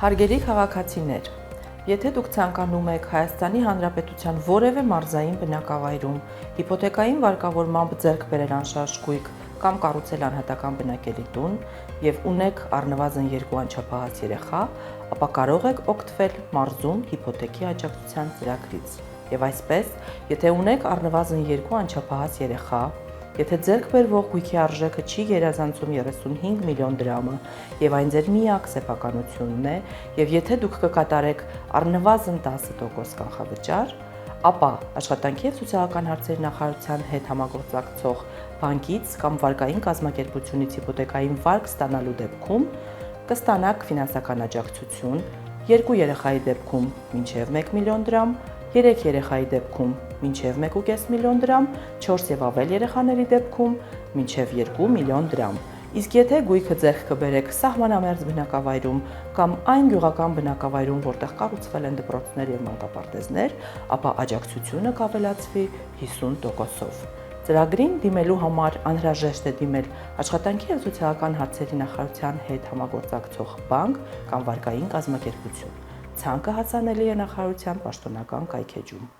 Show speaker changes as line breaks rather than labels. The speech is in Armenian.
Հարգելի քաղաքացիներ, եթե դուք ցանկանում եք Հայաստանի Հանրապետության որևէ մարզային բնակավայրում հիփոթեկային վարկավորմամբ ձեռք բերել անշարժ գույք կամ կառուցել անհատական բնակելի տուն եւ ունեք առնվազն 2 անչափահաս երեխա, ապա կարող եք օգտվել մարզում հիփոթեքի աջակցության ծրագրից։ Եվ այսպես, եթե ունեք առնվազն 2 անչափահաս երեխա, եթե ձեռք բերվող գույքի արժեքը չի գերազանցում 35 միլիոն դրամը եւ այն ձեր միակ սեփականությունն է, եւ եթե դուք կկատարեք առնվազն 10% կանխավճար, ապա Աշխատանքի եւ սոցիալական հարցերի նախարարության հետ համագործակցող բանկից կամ վարկային կազմակերպությունից հիփոթեկային վարկ ստանալու դեպքում կստանաք ֆինանսական աջակցություն, 2 երեխայի դեպքում մինչև 1 միլիոն դրամ, 3 երեխայի դեպքում մինչև 1.5 միլիոն դրամ, 4 եւ ավել երեխաների դեպքում մինչև 2 միլիոն դրամ։ Իսկ եթե գույքը ձեռք կբերեք սահմանամերձ բնակավայրում կամ այն գյուղական բնակավայրում, որտեղ կառուցվել են դպրոցներ եւ մանկապարտեզներ, ապա աջակցությունը կավելացվի 50%-ով։ Ծրագրին դիմելու համար անհրաժեշտ է դիմել Աշխատանքի եւ սոցիալական հարցերի նախարարության հետ համագործակցող բանկ կամ վարկային կազմակերպություն։ Ցանկը հասանելի է նախարարության պաշտոնական կայքէջում։